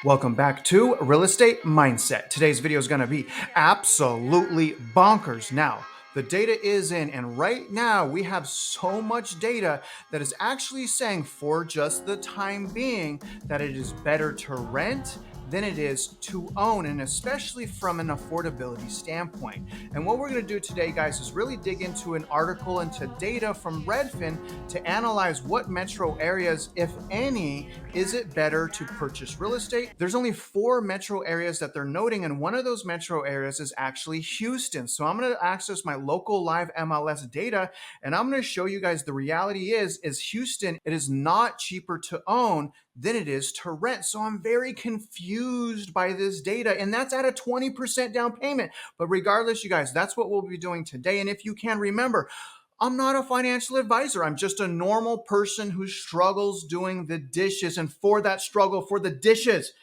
Welcome back to Real Estate Mindset. Today's video is going to be absolutely bonkers. Now, the data is in, and right now we have so much data that is actually saying for just the time being that it is better to rent than it is to own, and especially from an affordability standpoint. And what we're going to do today, guys, is really dig into an article into data from Redfin to analyze what metro areas, if any, is it better to purchase real estate. There's only 4 metro areas that they're noting, and one of those metro areas is actually Houston. So I'm going to access my local live MLS data, and I'm going to show you guys the reality is Houston, it is not cheaper to own than it is to rent. So I'm very confused by this data, and that's at a 20% down payment. But regardless, you guys, that's what we'll be doing today. And if you can remember, I'm not a financial advisor. I'm just a normal person who struggles doing the dishes. And for that struggle, for the dishes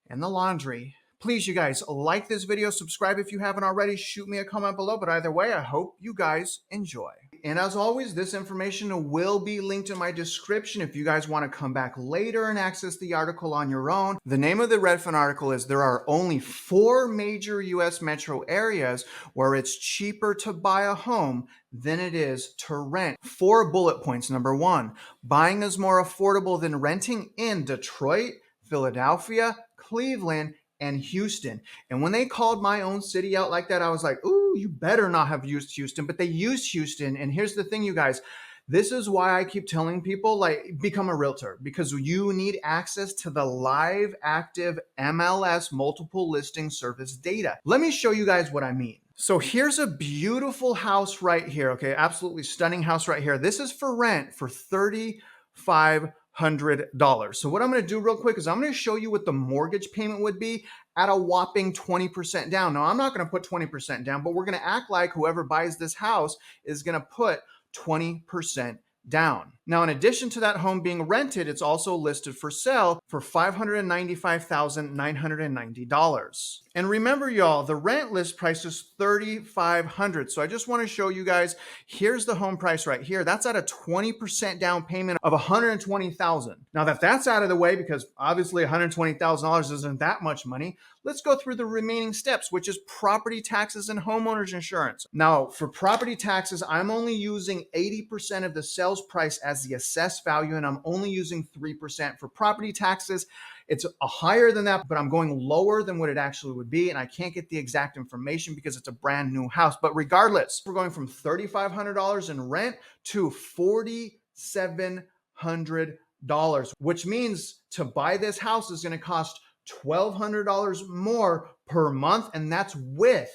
and the laundry, please, you guys, like this video, subscribe if you haven't already, shoot me a comment below. But either way, I hope you guys enjoy. And as always, this information will be linked in my description if you guys want to come back later and access the article on your own. The name of the Redfin article is there are only 4 major US metro areas where it's cheaper to buy a home than it is to rent. 4 bullet points. Number 1, buying is more affordable than renting in Detroit, Philadelphia, Cleveland, and Houston. And when they called my own city out like that, I was like, ooh, you better not have used Houston. But they used Houston. And here's the thing, you guys. This is why I keep telling people, like, become a realtor, because you need access to the live, active MLS multiple listing service data. Let me show you guys what I mean. So here's a beautiful house right here. Okay, absolutely stunning house right here. This is for rent for $3,500. So what I'm going to do real quick is I'm going to show you what the mortgage payment would be at a whopping 20% down. Now, I'm not going to put 20% down, but we're going to act like whoever buys this house is going to put 20% down. Now, in addition to that home being rented, it's also listed for sale for $595,990. And remember, y'all, the rent list price is $3,500. So I just want to show you guys, here's the home price right here. That's at a 20% down payment of $120,000. Now that that's out of the way, because obviously $120,000 isn't that much money, let's go through the remaining steps, which is property taxes and homeowners insurance. Now, for property taxes, I'm only using 80% of the sales price as the assessed value, and I'm only using 3% for property taxes. It's higher than that, but I'm going lower than what it actually would be, and I can't get the exact information because it's a brand new house. But regardless, we're going from $3,500 in rent to $4,700, which means to buy this house is going to cost $1,200 more per month, and that's with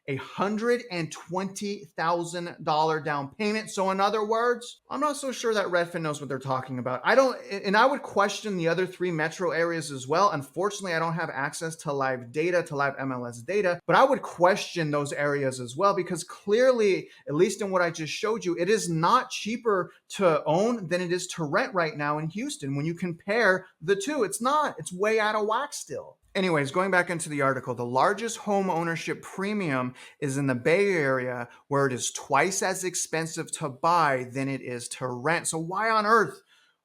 a $120,000 down payment. So in other words, I'm not so sure that Redfin knows what they're talking about. I would question the other 3 metro areas as well. Unfortunately, I don't have access to live data, to live MLS data, but I would question those areas as well, because clearly, at least in what I just showed you, it is not cheaper to own than it is to rent right now in Houston. When you compare the two, it's not. It's way out of whack still. Anyways, going back into the article, the largest home ownership premium is in the Bay Area, where it is twice as expensive to buy than it is to rent. So why on earth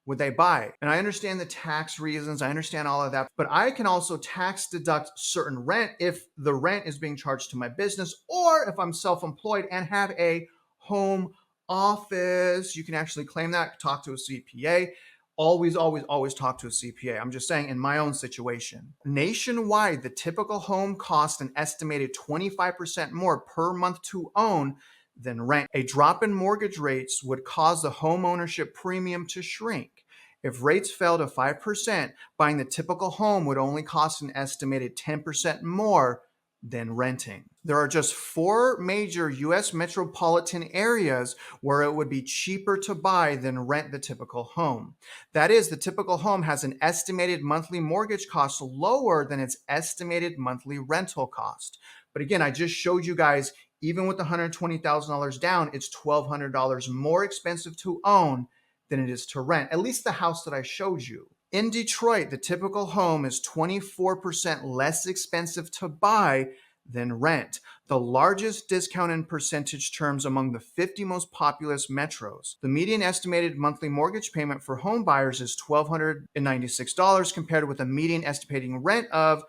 would they buy? And I understand the tax reasons, I understand all of that, but I can also tax deduct certain rent if the rent is being charged to my business, or if I'm self-employed and have a home office. You can actually claim that, talk to a CPA. Always, always, always talk to a CPA. I'm just saying, in my own situation. Nationwide, the typical home costs an estimated 25% more per month to own than rent. A drop in mortgage rates would cause the home ownership premium to shrink. If rates fell to 5%, buying the typical home would only cost an estimated 10% more than renting. There are just 4 major US metropolitan areas where it would be cheaper to buy than rent the typical home. That is, the typical home has an estimated monthly mortgage cost lower than its estimated monthly rental cost. But again, I just showed you guys, even with the $120,000 down, it's $1,200 more expensive to own than it is to rent, at least the house that I showed you. In Detroit, the typical home is 24% less expensive to buy than rent. The largest discount in percentage terms among the 50 most populous metros. The median estimated monthly mortgage payment for home buyers is $1,296 compared with a median estimating rent of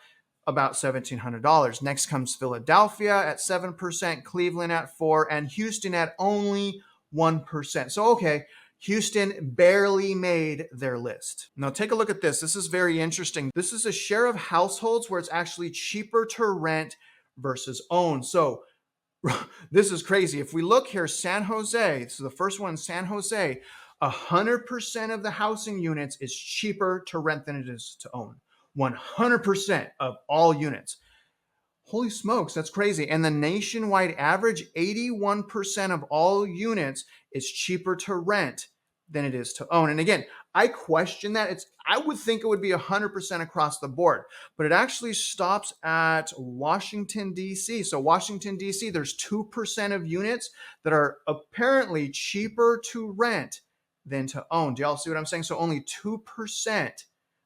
about $1,700. Next comes Philadelphia at 7%, Cleveland at 4%, and Houston at only 1%. So, okay, Houston barely made their list. Now take a look at this. This is very interesting. This is a share of households where it's actually cheaper to rent versus own. So this is crazy. If we look here, San Jose, so the first one, San Jose, 100% of the housing units is cheaper to rent than it is to own. 100% of all units. Holy smokes, that's crazy. And the nationwide average, 81% of all units is cheaper to rent than it is to own. And again, I question that. I would think it would be 100% across the board, but it actually stops at Washington, D.C. So Washington, D.C., there's 2% of units that are apparently cheaper to rent than to own. Do y'all see what I'm saying? So only 2%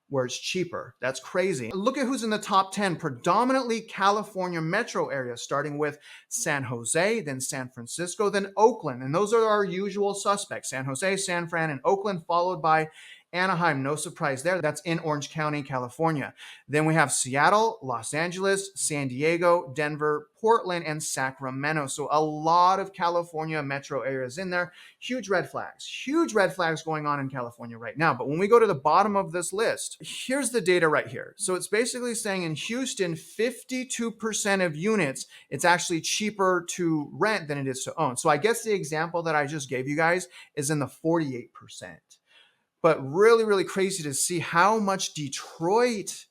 where it's cheaper. That's crazy. Look at who's in the top 10, predominantly California metro areas, starting with San Jose, then San Francisco, then Oakland. And those are our usual suspects, San Jose, San Fran, and Oakland, followed by Anaheim. No surprise there. That's in Orange County, California. Then we have Seattle, Los Angeles, San Diego, Denver, Portland, and Sacramento. So a lot of California metro areas in there. Huge red flags going on in California right now. But when we go to the bottom of this list, here's the data right here. So it's basically saying in Houston, 52% of units, it's actually cheaper to rent than it is to own. So I guess the example that I just gave you guys is in the 48%. But really, really crazy to see how much Detroit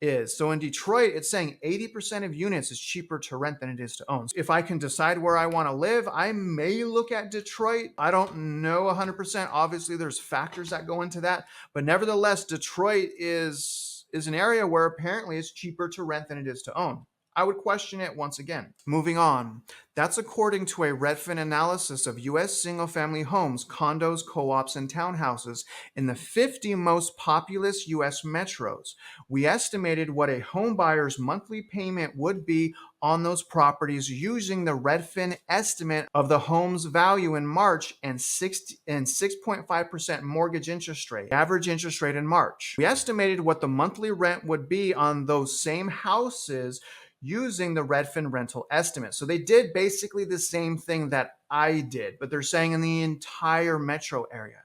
is. So in Detroit, it's saying 80% of units is cheaper to rent than it is to own. If I can decide where I want to live, I may look at Detroit. I don't know 100%. Obviously, there's factors that go into that. But nevertheless, Detroit is an area where apparently it's cheaper to rent than it is to own. I would question it once again. Moving on. That's according to a Redfin analysis of U.S. single-family homes, condos, co-ops, and townhouses in the 50 most populous U.S. metros. We estimated what a home buyer's monthly payment would be on those properties using the Redfin estimate of the home's value in March and 6.5% mortgage interest rate, average interest rate in March. We estimated what the monthly rent would be on those same houses using the Redfin rental estimate. So they did basically the same thing that I did, but they're saying in the entire metro area.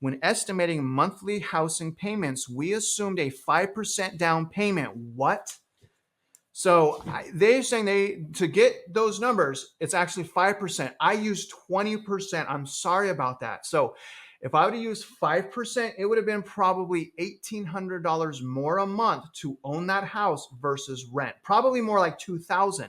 When estimating monthly housing payments, we assumed a 5% down payment. What? So they're saying to get those numbers, it's actually 5%. I used 20%. I'm sorry about that. So if I would have used 5%, it would have been probably $1,800 more a month to own that house versus rent. Probably more like $2,000.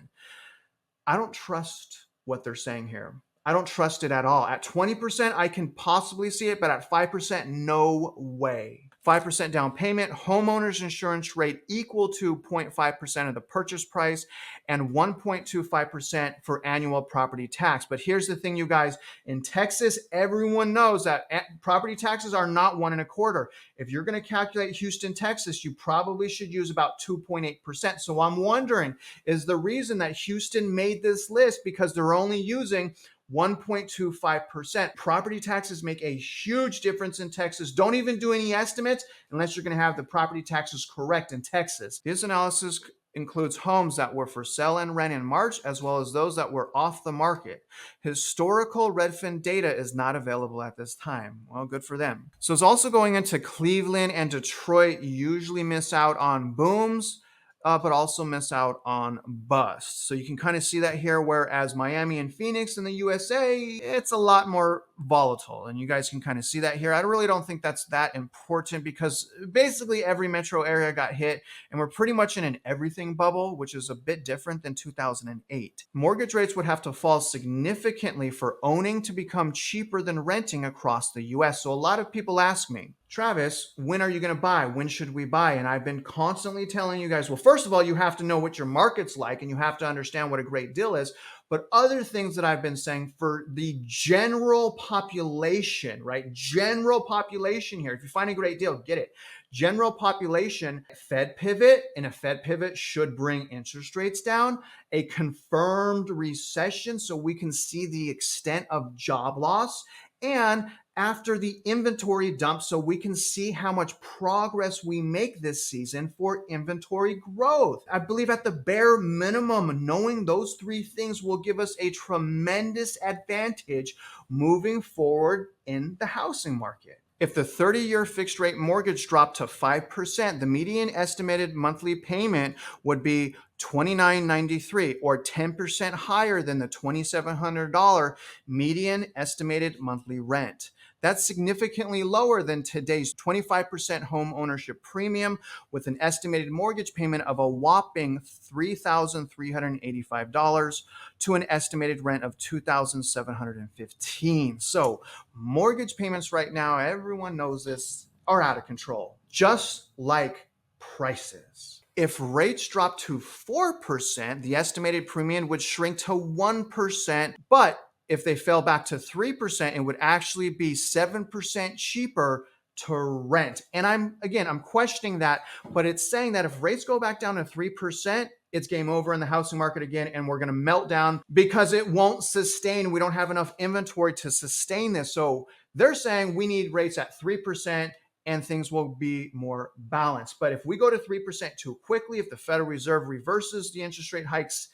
I don't trust what they're saying here. I don't trust it at all. At 20%, I can possibly see it, but at 5%, no way. 5% down payment, homeowner's insurance rate equal to 0.5% of the purchase price, and 1.25% for annual property tax. But here's the thing, you guys. In Texas, everyone knows that property taxes are not 1.25%. If you're going to calculate Houston, Texas, you probably should use about 2.8%. So I'm wondering, is the reason that Houston made this list because they're only using 1.25%. Property taxes make a huge difference in Texas. Don't even do any estimates unless you're going to have the property taxes correct in Texas. This analysis includes homes that were for sale and rent in March, as well as those that were off the market. Historical Redfin data is not available at this time. Well, good for them. So it's also going into Cleveland and Detroit. Usually miss out on booms, but also miss out on busts. So you can kind of see that here, whereas Miami and Phoenix in the USA, it's a lot more volatile. And you guys can kind of see that here. I really don't think that's that important because basically every metro area got hit and we're pretty much in an everything bubble, which is a bit different than 2008. Mortgage rates would have to fall significantly for owning to become cheaper than renting across the US. So a lot of people ask me, Travis, when are you going to buy? When should we buy? And I've been constantly telling you guys, well, first of all, you have to know what your market's like and you have to understand what a great deal is. But other things that I've been saying for the general population, right? General population here. If you find a great deal, get it. General population, Fed pivot, and a Fed pivot should bring interest rates down. A confirmed recession so we can see the extent of job loss, and after the inventory dump so we can see how much progress we make this season for inventory growth. I believe at the bare minimum, knowing those three things will give us a tremendous advantage moving forward in the housing market. If the 30-year fixed rate mortgage dropped to 5%, the median estimated monthly payment would be $29.93, or 10% higher than the $2,700 median estimated monthly rent. That's significantly lower than today's 25% home ownership premium, with an estimated mortgage payment of a whopping $3,385 to an estimated rent of $2,715. So mortgage payments right now, everyone knows this, are out of control, just like prices. If rates drop to 4%, the estimated premium would shrink to 1%, but if they fell back to 3%, it would actually be 7% cheaper to rent. And I'm questioning that, but it's saying that if rates go back down to 3%, it's game over in the housing market again, and we're going to melt down because it won't sustain. We don't have enough inventory to sustain this. So they're saying we need rates at 3% and things will be more balanced. But if we go to 3% too quickly, if the Federal Reserve reverses the interest rate hikes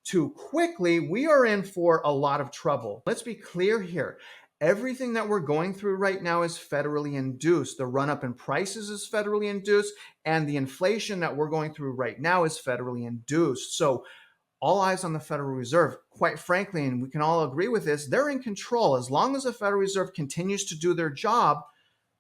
too quickly, we are in for a lot of trouble. Let's be clear here. Everything that we're going through right now is federally induced. The run-up in prices is federally induced, and the inflation that we're going through right now is federally induced. So all eyes on the Federal Reserve. Quite frankly, and we can all agree with this, they're in control. As long as the Federal Reserve continues to do their job,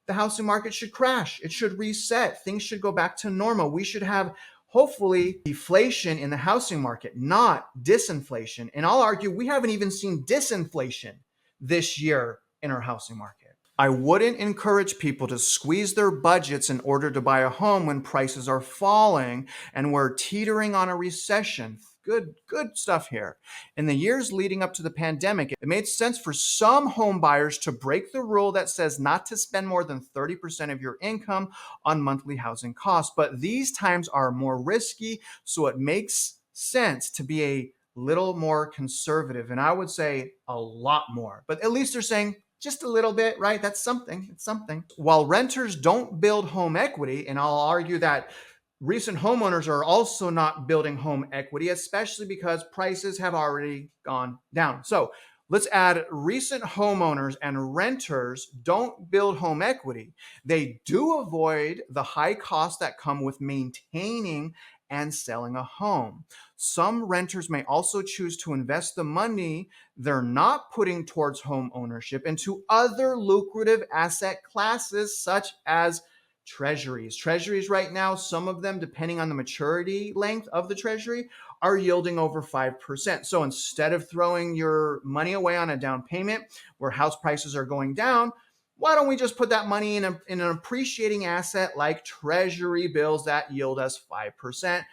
the housing market should crash. It should reset. Things should go back to normal. We should have, hopefully, deflation in the housing market, not disinflation. And I'll argue we haven't even seen disinflation this year in our housing market. I wouldn't encourage people to squeeze their budgets in order to buy a home when prices are falling and we're teetering on a recession. Good stuff here. In the years leading up to the pandemic, it made sense for some home buyers to break the rule that says not to spend more than 30% of your income on monthly housing costs. But these times are more risky, so it makes sense to be a little more conservative. And I would say a lot more. But at least they're saying just a little bit, right? That's something. It's something. While renters don't build home equity, and I'll argue that recent homeowners are also not building home equity, especially because prices have already gone down. So let's add recent homeowners and renters don't build home equity. They do avoid the high costs that come with maintaining and selling a home. Some renters may also choose to invest the money they're not putting towards home ownership into other lucrative asset classes, such as treasuries. Treasuries right now, some of them, depending on the maturity length of the treasury, are yielding over 5%. So instead of throwing your money away on a down payment where house prices are going down, why don't we just put that money in an appreciating asset like treasury bills that yield us 5%?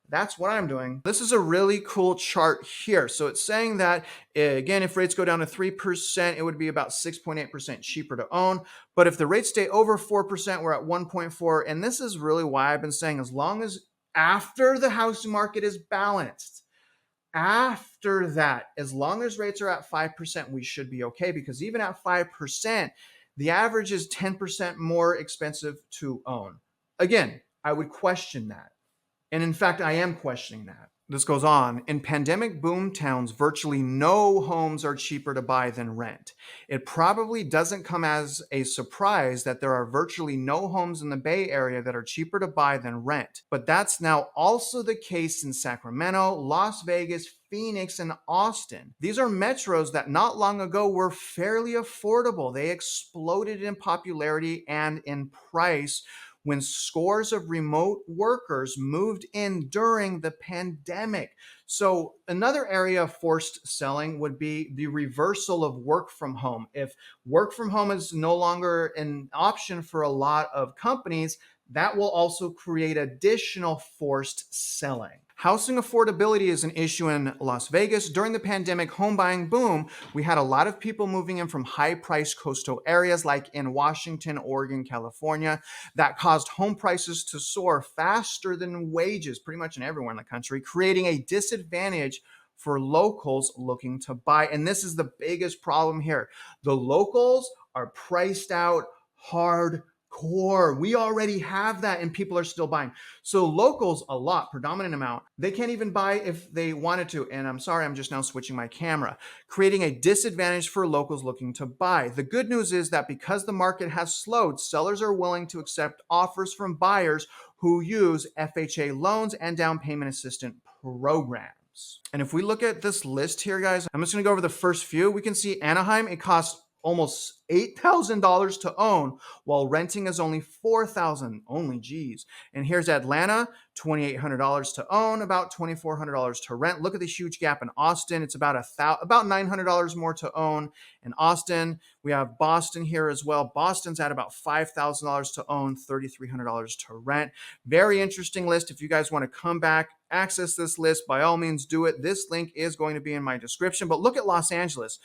That's what I'm doing. This is a really cool chart here. So it's saying that, again, if rates go down to 3%, it would be about 6.8% cheaper to own. But if the rates stay over 4%, we're at 1.4. And this is really why I've been saying, as long as after the housing market is balanced, after that, as long as rates are at 5%, we should be okay, because even at 5%, the average is 10% more expensive to own. Again, I would question that. And in fact, I am questioning that. This goes on. In pandemic boom towns, virtually no homes are cheaper to buy than rent. It probably doesn't come as a surprise that there are virtually no homes in the Bay Area that are cheaper to buy than rent. But that's now also the case in Sacramento, Las Vegas, Phoenix, and Austin. These are metros that not long ago were fairly affordable. They exploded in popularity and in price when scores of remote workers moved in during the pandemic. So another area of forced selling would be the reversal of work from home. If work from home is no longer an option for a lot of companies, that will also create additional forced selling. Housing affordability is an issue in Las Vegas. During the pandemic home buying boom, we had a lot of people moving in from high-priced coastal areas like in Washington, Oregon, California. That caused home prices to soar faster than wages, pretty much in everywhere in the country, creating a disadvantage for locals looking to buy. And this is the biggest problem here. The locals are priced out hardcore. We already have that and people are still buying. So locals, a lot, predominant amount, they can't even buy if they wanted to. And I'm sorry, I'm just now switching my camera, creating a disadvantage for locals looking to buy. The good news is that because the market has slowed, sellers are willing to accept offers from buyers who use FHA loans and down payment assistance programs. And if we look at this list here, guys, I'm just going to go over the first few. We can see Anaheim, it costs almost $8,000 to own, while renting is only $4,000. Only, geez. And here's Atlanta, $2,800 to own, about $2,400 to rent. Look at the huge gap in Austin. It's about $900 more to own in Austin. We have Boston here as well. Boston's at about $5,000 to own, $3,300 to rent. Very interesting list. If you guys want to come back, access this list, by all means do it. This link is going to be in my description. But look at Los Angeles.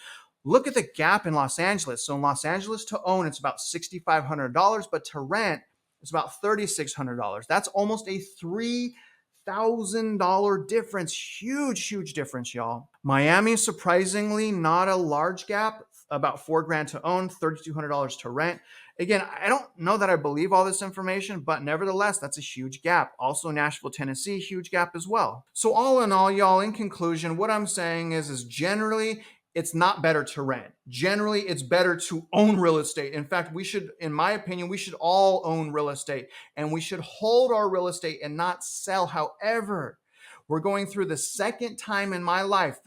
Look at the gap in Los Angeles. So in Los Angeles to own, it's about $6,500, but to rent, it's about $3,600. That's almost a $3,000 difference. Huge, huge difference, y'all. Miami, surprisingly, not a large gap, about $4,000 to own, $3,200 to rent. Again, I don't know that I believe all this information, but nevertheless, that's a huge gap. Also, Nashville, Tennessee, huge gap as well. So all in all, y'all, in conclusion, what I'm saying is generally, it's not better to rent. Generally, it's better to own real estate. In fact, we should, in my opinion, we should all own real estate and we should hold our real estate and not sell. However, we're going through the second time in my life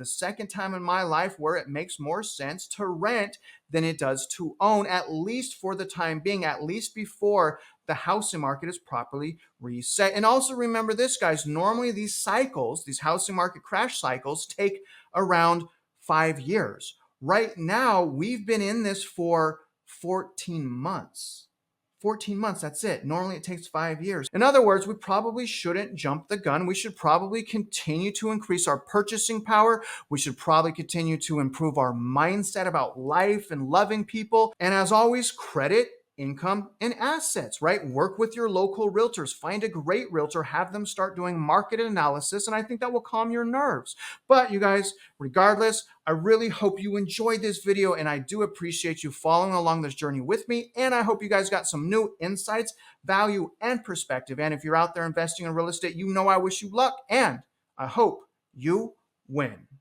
where it makes more sense to rent than it does to own, at least for the time being, at least before the housing market is properly reset. And also remember this, guys, normally these cycles, these housing market crash cycles take around 5 years. Right now, we've been in this for 14 months. 14 months, that's it. Normally it takes 5 years. In other words, we probably shouldn't jump the gun. We should probably continue to increase our purchasing power. We should probably continue to improve our mindset about life and loving people. And as always, credit, income, and assets, right? Work with your local realtors. Find a great realtor, have them start doing market analysis, and I think that will calm your nerves. But you guys, regardless, I really hope you enjoyed this video, and I do appreciate you following along this journey with me, and I hope you guys got some new insights, value, and perspective. And if you're out there investing in real estate, you know I wish you luck, and I hope you win.